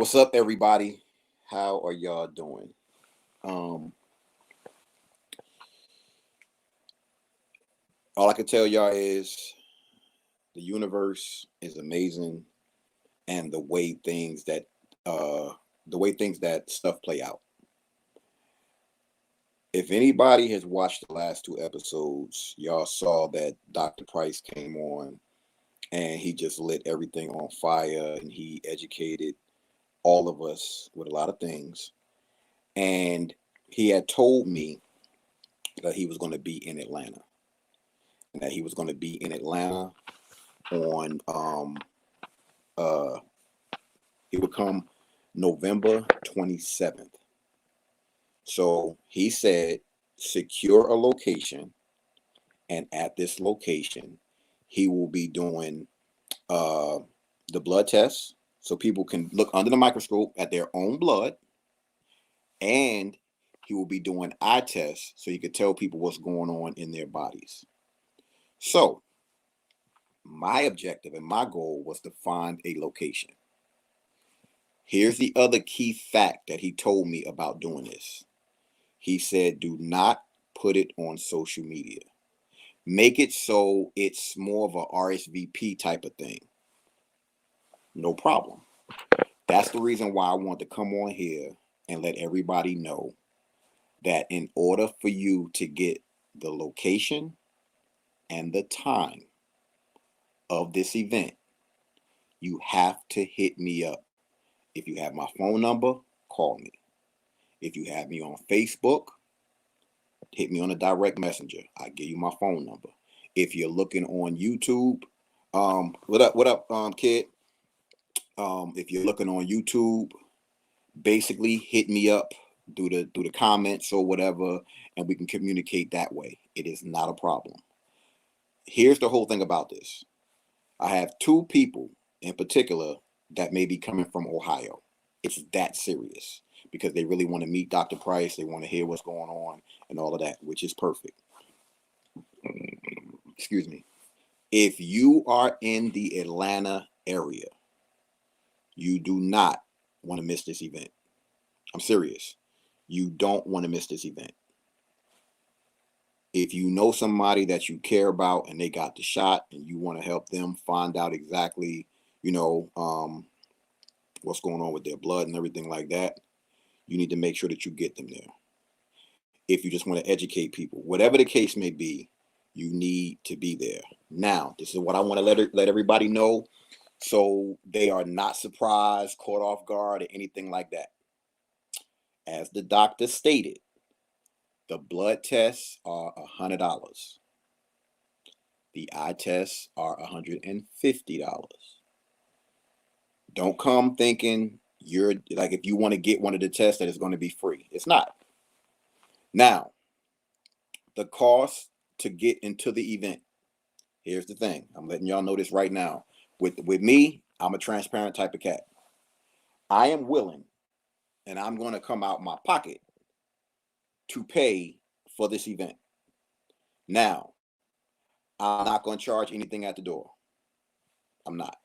What's up, everybody? How are y'all doing? Um, all I can tell y'all is the universe is amazing, and uh, the way things that stuff play out. If anybody has watched the last two episodes, y'all saw that Dr. Price came on and he just lit everything on fire, and he educated all of us with a lot of things. And he had told me that he was going to be in Atlanta, and that he was going to be in Atlanta on uh he would come November 27th. So he said secure a location, and at this location he will be doing uh the blood tests so people can look under the microscope at their own blood, and he will be doing eye tests so you could tell people what's going on in their bodies. So my objective and my goal was to find a location. Here's the other key fact that he told me about doing this. He said, do not put it on social media. Make it so it's more of a RSVP type of thing. No problem. That's the reason why I want to come on here and let everybody know that in order for you to get the location and the time of this event, you have to hit me up. If you have my phone number, call me. If you have me on Facebook, hit me on a direct messenger. I give you my phone number. If you're looking on YouTube, what up, kid? If you're looking on YouTube, basically hit me up through the comments or whatever, and we can communicate that way. It is not a problem. Here's the whole thing about this. I have two people in particular that may be coming from Ohio. It's that serious because they really want to meet Dr. Price. They want to hear what's going on and all of that, which is perfect. Excuse me. If you are in the Atlanta area, you do not want to miss this event. I'm serious. You don't want to miss this event. If you know somebody that you care about and they got the shot and you want to help them find out exactly, you know, what's going on with their blood and everything like that, you need to make sure that you get them there. If you just want to educate people, whatever the case may be, you need to be there. Now, this is what I want to let everybody know, so they are not surprised, caught off guard, or anything like that. As the doctor stated, the blood tests are $100. The eye tests are $150. Don't come thinking you're like, if you want to get one of the tests, that it's going to be free. It's not. Now, the cost to get into the event. Here's the thing. I'm letting y'all know this right now. With me, I'm a transparent type of cat. I am willing, and I'm going to come out my pocket to pay for this event. Now, I'm not going to charge anything at the door. I'm not.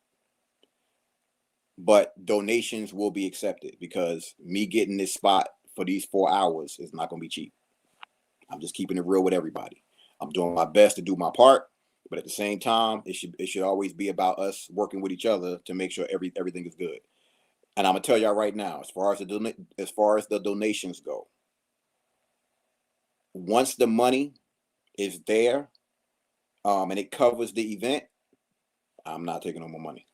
But donations will be accepted because me getting this spot for these 4 hours is not going to be cheap. I'm just keeping it real with everybody. I'm doing my best to do my part, but at the same time, it should always be about us working with each other to make sure everything is good. And I'm gonna tell y'all right now, as far as the donations go, once the money is there, and it covers the event, I'm not taking no more money.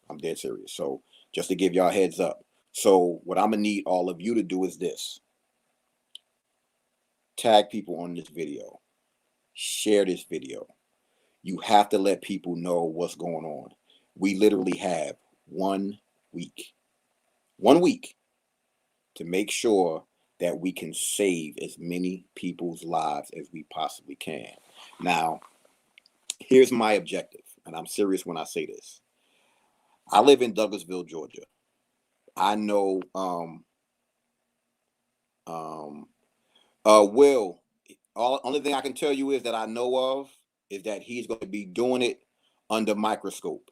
I'm dead serious. So just to give y'all a heads up. So what I'm gonna need all of you to do is this: tag people on this video, share this video. You have to let people know what's going on. We literally have 1 week, 1 week to make sure that we can save as many people's lives as we possibly can. Now, here's my objective, and I'm serious when I say this. I live in Douglasville, Georgia. I know um Will, only thing I can tell you is that I know of is that he's going to be doing it under microscope.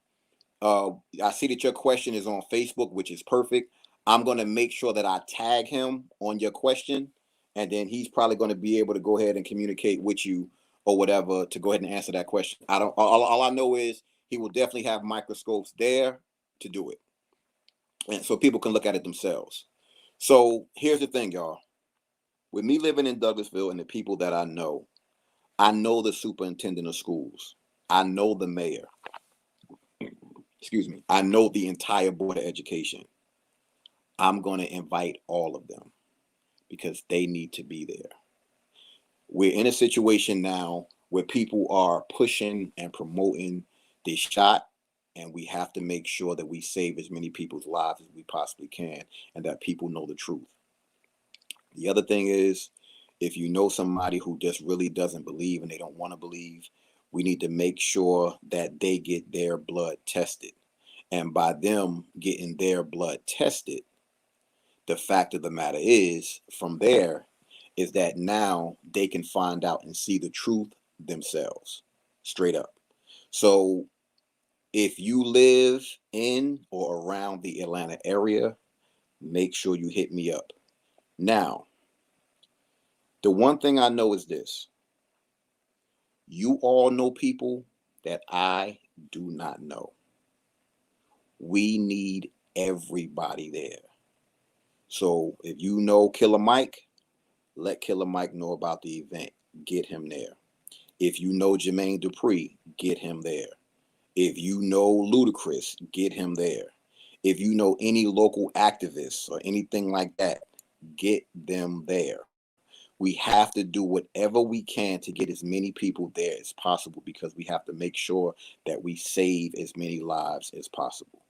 I see that your question is on Facebook, which is perfect. I'm going to make sure that I tag him on your question, and then he's probably going to be able to go ahead and communicate with you or whatever to go ahead and answer that question. I don't. All I know is he will definitely have microscopes there to do it, and so people can look at it themselves. So here's the thing, y'all. With me living in Douglasville and the people that I know the superintendent of schools. I know the mayor. Excuse me. I know the entire board of education. I'm going to invite all of them because they need to be there. We're in a situation now where people are pushing and promoting this shot, and we have to make sure that we save as many people's lives as we possibly can and that people know the truth. The other thing is, if you know somebody who just really doesn't believe and they don't want to believe, we need to make sure that they get their blood tested. And by them getting their blood tested, the fact of the matter is, from there, is that now they can find out and see the truth themselves, straight up. So if you live in or around the Atlanta area, make sure you hit me up. Now, the one thing I know is this. You all know people that I do not know. We need everybody there. So if you know Killer Mike, let Killer Mike know about the event. Get him there. If you know Jermaine Dupri, get him there. If you know Ludacris, get him there. If you know any local activists or anything like that, get them there. We have to do whatever we can to get as many people there as possible because we have to make sure that we save as many lives as possible.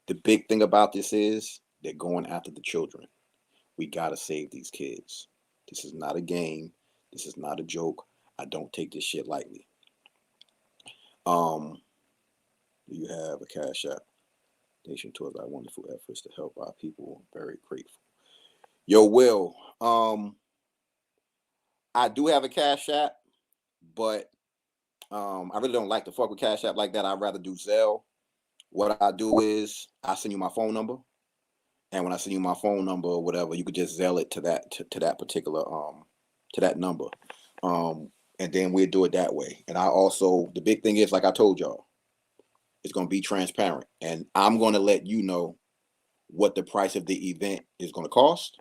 The big thing about this is they're going after the children. We got to save these kids. This is not a game. This is not a joke. I don't take this shit lightly. You have a Cash App. Nation towards our wonderful efforts to help our people. Very grateful. Yo, Will, I do have a Cash App, but I really don't like to fuck with Cash App like that. I'd rather do Zelle. What I do is I send you my phone number, and when I send you my phone number or whatever, you could just Zelle it to that particular to that number, and then we'll do it that way. And I also, the big thing is, like I told y'all, it's gonna be transparent, and I'm gonna let you know what the price of the event is gonna cost.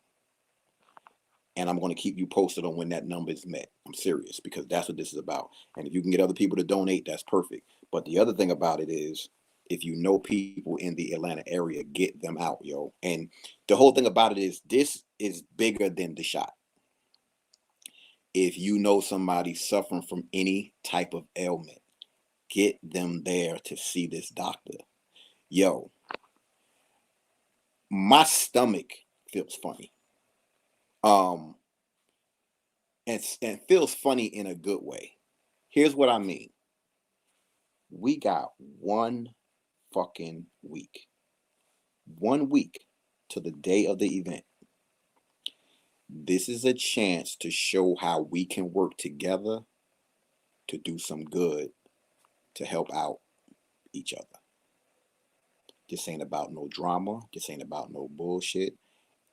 And I'm going to keep you posted on when that number is met. I'm serious because that's what this is about. And if you can get other people to donate, that's perfect. But the other thing about it is, if you know people in the Atlanta area, get them out, yo. And the whole thing about it is, this is bigger than the shot. If you know somebody suffering from any type of ailment, get them there to see this doctor. Yo, my stomach feels funny. And feels funny in a good way. Here's what I mean. We got 1 fucking week. 1 week to the day of the event. This is a chance to show how we can work together to do some good to help out each other. This ain't about no drama. This ain't about no bullshit.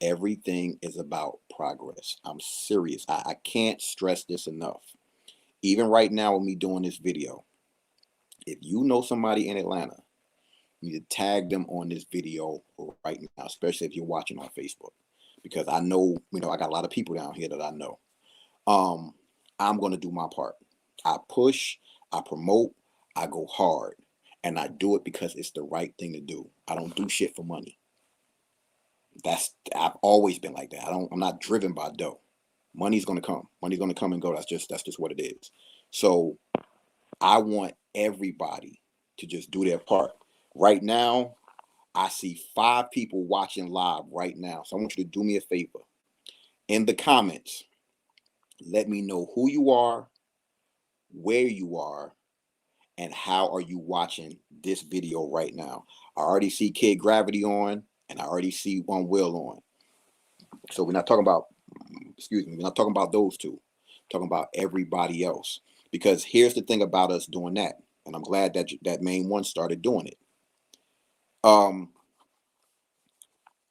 Everything is about progress. I'm serious. I can't stress this enough. Even right now with me doing this video, if you know somebody in Atlanta, you need to tag them on this video right now, especially if you're watching on Facebook. Because I know, I got a lot of people down here that I know. I'm going to do my part. I push, I promote, I go hard. And I do it because it's the right thing to do. I don't do shit for money. I've always been like that. I'm not driven by dough. Money's gonna come. Money's gonna come and go. That's just what it is. So I want everybody to just do their part. Right now, I see 5 people watching live right now. So I want you to do me a favor. In the comments, let me know who you are, where you are, and how are you watching this video right now. I already see Kid Gravity on, and I already see One Will on. So we're not talking about, we're not talking about those two. We're talking about everybody else. Because here's the thing about us doing that. and I'm glad that that main one started doing it. Um,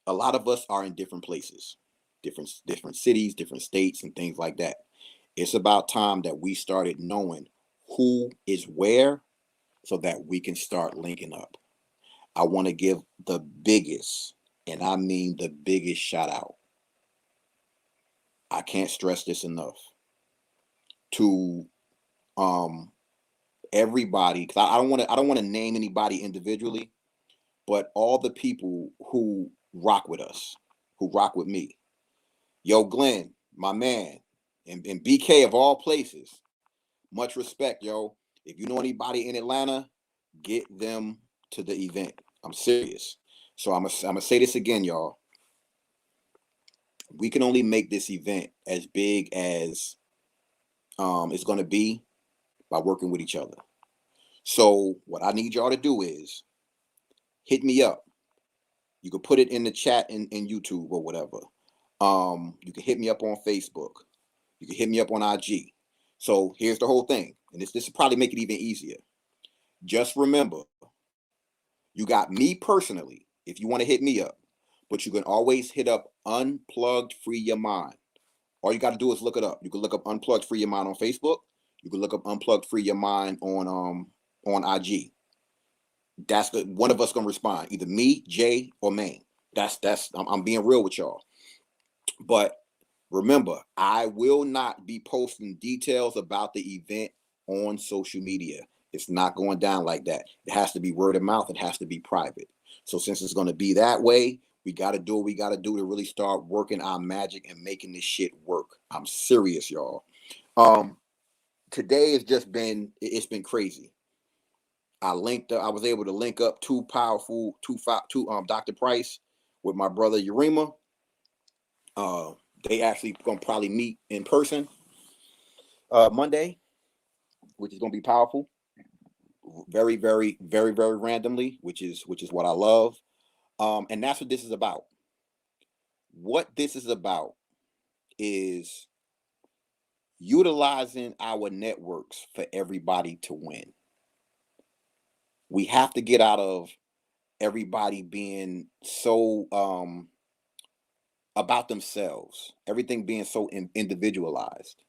a lot of us are in different places, different cities, different states, and things like that. It's about time that we started knowing who is where so that we can start linking up. I want to give the biggest, and I mean the biggest shout out. I can't stress this enough to um everybody, because I don't want to name anybody individually, but all the people who rock with us, who rock with me. Yo, Glenn, my man, and BK of all places, much respect, yo. If you know anybody in Atlanta, get them to the event. I'm serious. So I'm gonna say this again, y'all. We can only make this event as big as it's gonna be by working with each other. So what I need y'all to do is hit me up. You can put it in the chat in YouTube or whatever. You can hit me up on Facebook. You can hit me up on IG. So here's the whole thing, and this will probably make it even easier. Just remember, you got me personally, if you want to hit me up, but you can always hit up Unplugged Free Your Mind. All you got to do is look it up. You can look up Unplugged Free Your Mind on Facebook. You can look up Unplugged Free Your Mind on IG. That's the one of us gonna respond, either me, Jay, or Maine. I'm being real with y'all. But remember, I will not be posting details about the event on social media. It's not going down like that. It has to be word of mouth. It has to be private. So since it's going to be that way, we got to do what we got to do to really start working our magic and making this shit work. I'm serious, y'all. Today has just been, it's been crazy. I was able to link up two Dr. Price with my brother Urema. They actually gonna probably meet in person Monday, which is gonna be powerful. Very, very, very, very randomly, which is what I love. And that's what this is about. What this is about is utilizing our networks for everybody to win. We have to get out of everybody being so about themselves, everything being so individualized.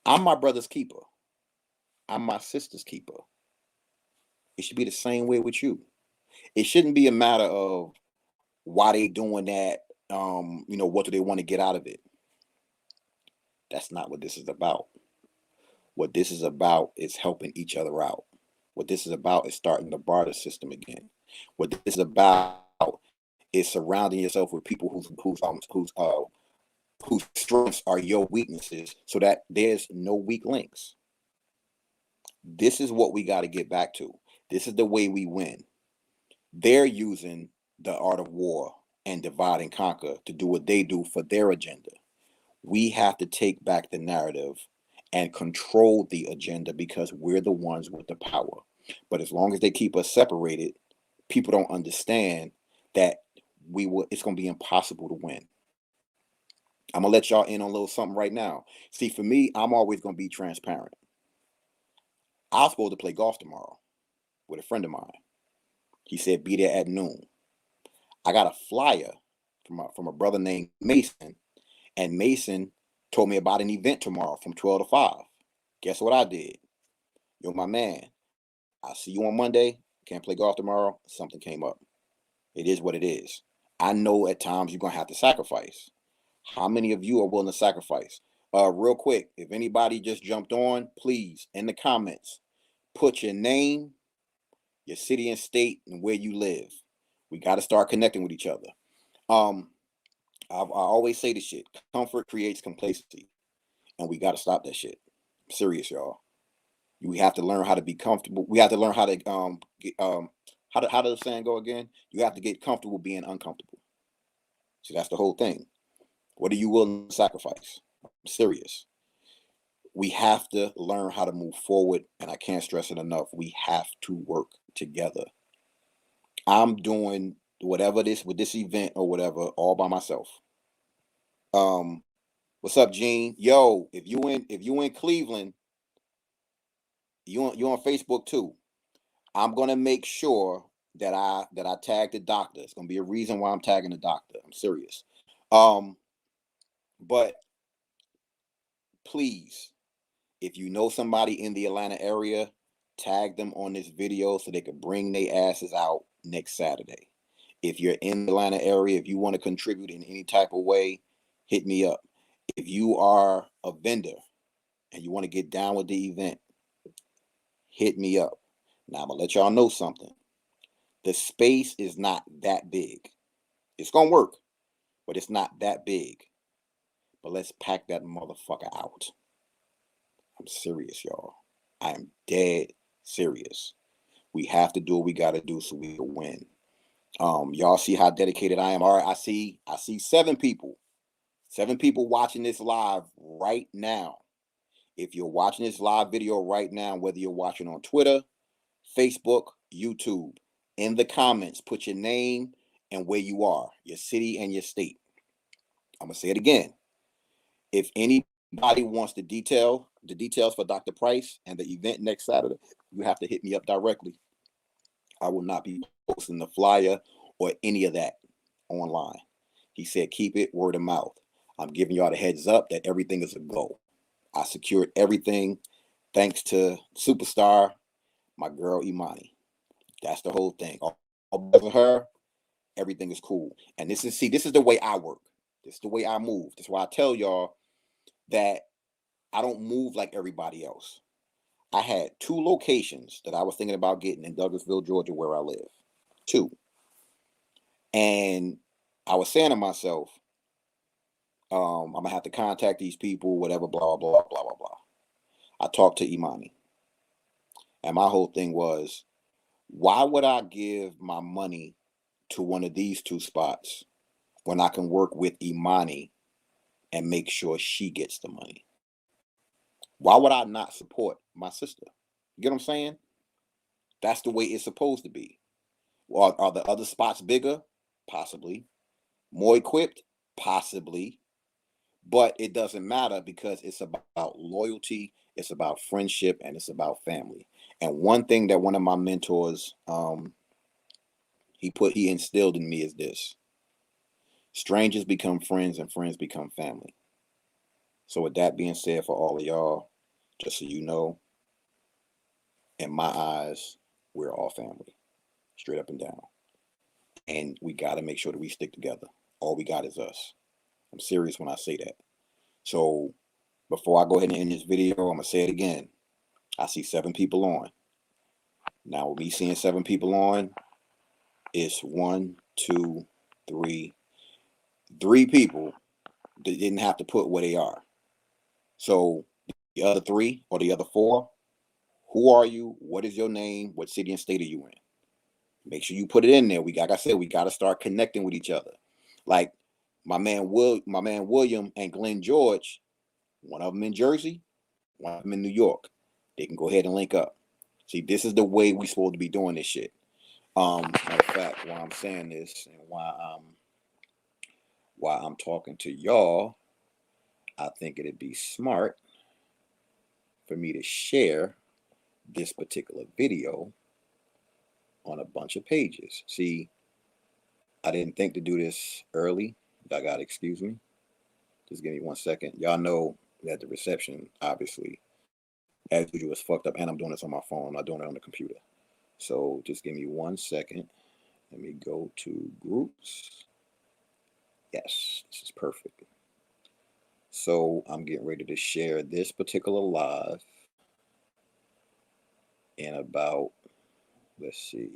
I'm my brother's keeper. I'm my sister's keeper. It should be the same way with you. It shouldn't be a matter of why they doing that. What do they want to get out of it? That's not what this is about. What this is about is helping each other out. What this is about is starting the barter system again. What this is about is surrounding yourself with people whose strengths are your weaknesses, so that there's no weak links. This is what we got to get back to. This is the way we win. They're using the art of war and divide and conquer to do what they do for their agenda. We have to take back the narrative and control the agenda, because we're the ones with the power. But as long as they keep us separated, people don't understand that it's going to be impossible to win. I'm going to let y'all in on a little something right now. See, for me, I'm always going to be transparent. I was supposed to play golf tomorrow with a friend of mine. He said be there at noon. I got a flyer from a brother named Mason, and Mason told me about an event tomorrow from 12 to 5. Guess what I did? Yo, my man, I'll see you on Monday. Can't play golf tomorrow. Something came up. It is what it is. I know at times you're going to have to sacrifice. How many of you are willing to sacrifice? Real quick, if anybody just jumped on, please, in the comments, put your name, your city and state, and where you live. We got to start connecting with each other. I always say this shit. Comfort creates complacency, and we got to stop that shit. I'm serious, y'all. We have to learn how to be comfortable. We have to learn how to how does the saying go again? You have to get comfortable being uncomfortable. So that's the whole thing. What are you willing to sacrifice? I'm serious. We have to learn how to move forward, and I can't stress it enough. We have to work together. I'm doing whatever this with this event or whatever all by myself. Um, what's up, Gene? Yo, if you in Cleveland, You on Facebook too. I'm gonna make sure that I tag the doctor. It's gonna be a reason why I'm tagging the doctor. I'm serious. Um, but please, if you know somebody in the Atlanta area, tag them on this video so they could bring their asses out next Saturday. If you're in the Atlanta area, if you want to contribute in any type of way, hit me up. If you are a vendor and you want to get down with the event, hit me up. Now I'm gonna let y'all know something. The space is not that big. It's gonna work, but it's not that big. But let's pack that motherfucker out. I'm serious, y'all. I am dead serious. We have to do what we gotta do so we can win. Y'all see how dedicated I am. All right, I see 7 people. 7 people watching this live right now. If you're watching this live video right now, whether you're watching on Twitter, Facebook, YouTube, in the comments, put your name and where you are, your city and your state. I'm gonna say it again. If anybody wants the details for Dr. Price and the event next Saturday, you have to hit me up directly. I will not be posting the flyer or any of that online. He said, keep it word of mouth. I'm giving y'all the heads up that everything is a go. I secured everything thanks to Superstar, my girl Imani. That's the whole thing. All because of her, everything is cool. And this is the way I work. This is the way I move. That's why I tell y'all that I don't move like everybody else. I had 2 locations that I was thinking about getting in Douglasville, Georgia, where I live. 2. And I was saying to myself, I'm gonna have to contact these people, whatever, blah, blah, blah, blah, blah. I talked to Imani. And my whole thing was, why would I give my money to one of these 2 spots when I can work with Imani and make sure she gets the money? Why would I not support my sister? You get what I'm saying? That's the way it's supposed to be. Well, are the other spots bigger? Possibly. More equipped? Possibly. But it doesn't matter because it's about loyalty, it's about friendship, and it's about family. And one thing that one of my mentors he instilled in me is this: strangers become friends and friends become family. So with that being said, for all of y'all, just so you know, in my eyes, we're all family, straight up and down. And we got to make sure that we stick together. All we got is us. I'm serious when I say that. So before I go ahead and end this video, I'm gonna say it again. I see 7 people on. Now with me seeing 7 people on, it's 1, 2, 3, 3 people that didn't have to put where they are. So the other 3 or the other 4, who are you? What is your name? What city and state are you in? Make sure you put it in there. Like I said, we got to start connecting with each other. Like my man William and Glenn George, one of them in Jersey, one of them in New York. They can go ahead and link up. See, this is the way we supposed to be doing this shit. Matter of fact, why I'm saying this and why I'm talking to y'all, I think it'd be smart for me to share this particular video on a bunch of pages. See, I didn't think to do this early. Y'all gotta excuse me. Just give me 1 second. Y'all know that the reception, obviously, as usual, is fucked up, and I'm doing this on my phone. I'm not doing it on the computer. So just give me 1 second. Let me go to groups. Yes, this is perfect. So I'm getting ready to share this particular live in about, let's see,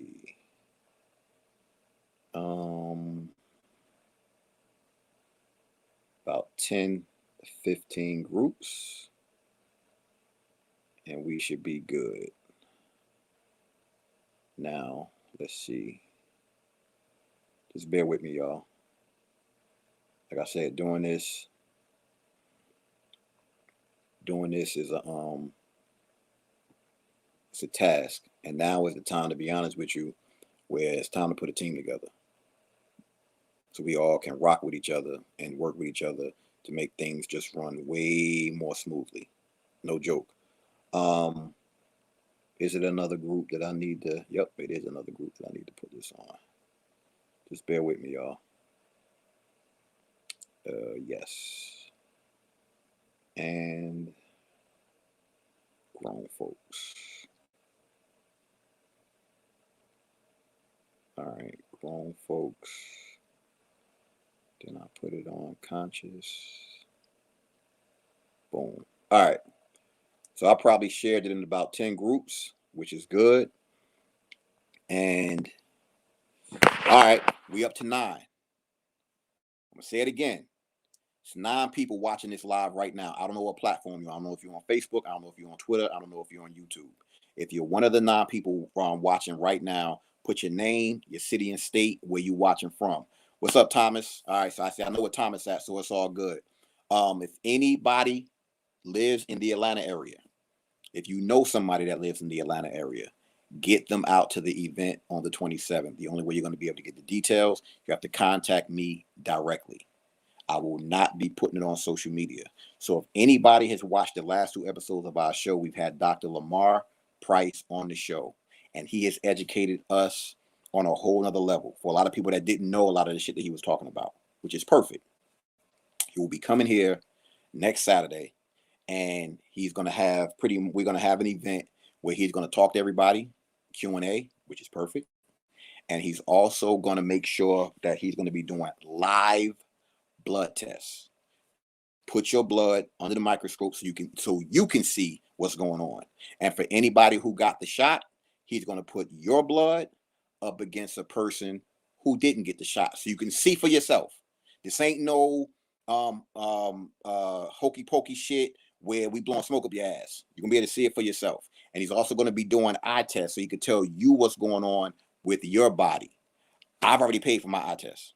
about 10, 15 groups, and we should be good. Now, let's see. Just bear with me, y'all. Like I said, doing this is it's a task, and now is the time, to be honest with you, where it's time to put a team together, so we all can rock with each other and work with each other to make things just run way more smoothly. No joke. Is it another group that I need to? Yep, it is another group that I need to put this on. Just bear with me, y'all. Yes. And grown folks. All right, grown folks. Then I put it on conscious. Boom. All right. So I probably shared it in about 10 groups, which is good. And all right, we up to 9. I'm gonna say it again. It's 9 people watching this live right now. I don't know what platform you're on. I don't know if you're on Facebook. I don't know if you're on Twitter. I don't know if you're on YouTube. If you're one of the 9 people watching right now, put your name, your city and state, where you watching from. What's up, Thomas? All right, so I know what Thomas at, so it's all good. If anybody lives in the Atlanta area, if you know somebody that lives in the Atlanta area, get them out to the event on the 27th. The only way you're going to be able to get the details, you have to contact me directly. I will not be putting it on social media. So if anybody has watched the last 2 episodes of our show, we've had Dr. Lamar Price on the show, and he has educated us on a whole nother level for a lot of people that didn't know a lot of the shit that he was talking about, which is perfect. He will be coming here next Saturday, and he's going to have we're going to have an event where he's going to talk to everybody, Q&A, which is perfect. And he's also going to make sure that he's going to be doing live blood tests. Put your blood under the microscope so you can see what's going on. And for anybody who got the shot, he's going to put your blood up against a person who didn't get the shot, so you can see for yourself. This ain't no hokey pokey shit where we blowing smoke up your ass. You're gonna be able to see it for yourself. And he's also going to be doing eye tests so he can tell you what's going on with your body. I've already paid for my eye test.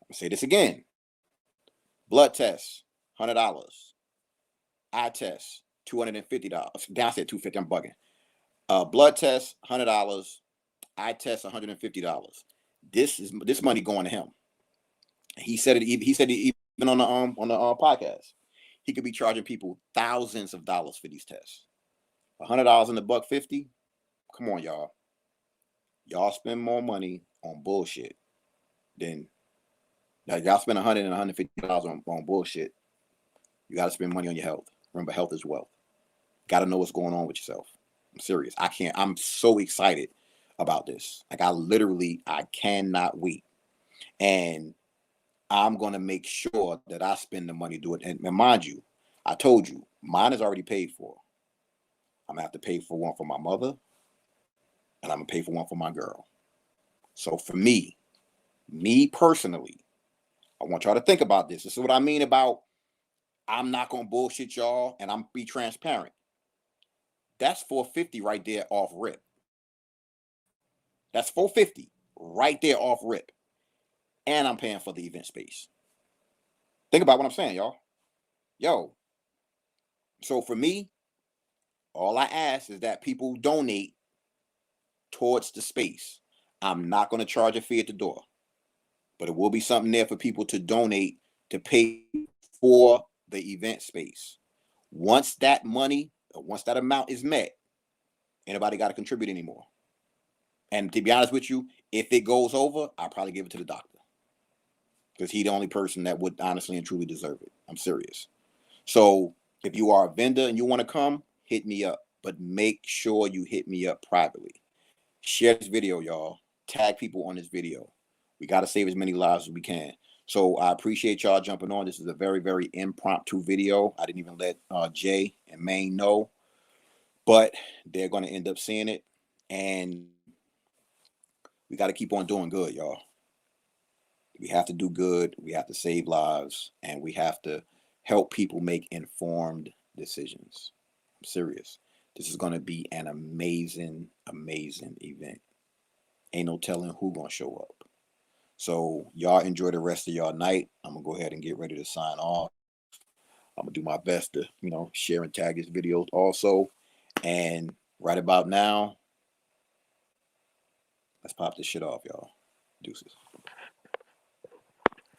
I'll say this again. Blood test, $100. Eye test, $250. Down, I said $250. I'm bugging. Blood test, $100. Eye test, $150. This money going to him. He said it. He said it even on the podcast. He could be charging people thousands of dollars for these tests. $100 and $150. Come on, y'all. Y'all spend more money on bullshit than y'all spend $100 and $150 on bullshit. You got to spend money on your health. Remember, health is wealth. Got to know what's going on with yourself. I'm serious. I'm so excited about this. Like I cannot wait. And I'm going to make sure that I spend the money to do it. And mind you, I told you, mine is already paid for. I'm going to have to pay for one for my mother, and I'm going to pay for one for my girl. So for me personally, I want y'all to think about this. This is what I mean about I'm not going to bullshit y'all, and I'm be transparent. That's $450 right there off rip. That's $450 right there off rip. And I'm paying for the event space. Think about what I'm saying, y'all. Yo. So for me, all I ask is that people donate towards the space. I'm not going to charge a fee at the door, but it will be something there for people to donate to pay for the event space. Once that amount is met, anybody got to contribute anymore. And to be honest with you, if it goes over, I'll probably give it to the doctor, because he's the only person that would honestly and truly deserve it. I'm serious. So if you are a vendor and you want to come, hit me up, but make sure you hit me up privately. Share this video, y'all. Tag people on this video. We got to save as many lives as we can. So I appreciate y'all jumping on. This is a very, very impromptu video. I didn't even let Jay and Maine know, but they're going to end up seeing it. And we got to keep on doing good, y'all. We have to do good. We have to save lives, and we have to help people make informed decisions. I'm serious. This is going to be an amazing, amazing event. Ain't no telling who going to show up. So y'all enjoy the rest of y'all night. I'm going to go ahead and get ready to sign off. I'm going to do my best to, share and tag this video also. And right about now, let's pop this shit off, y'all. Deuces.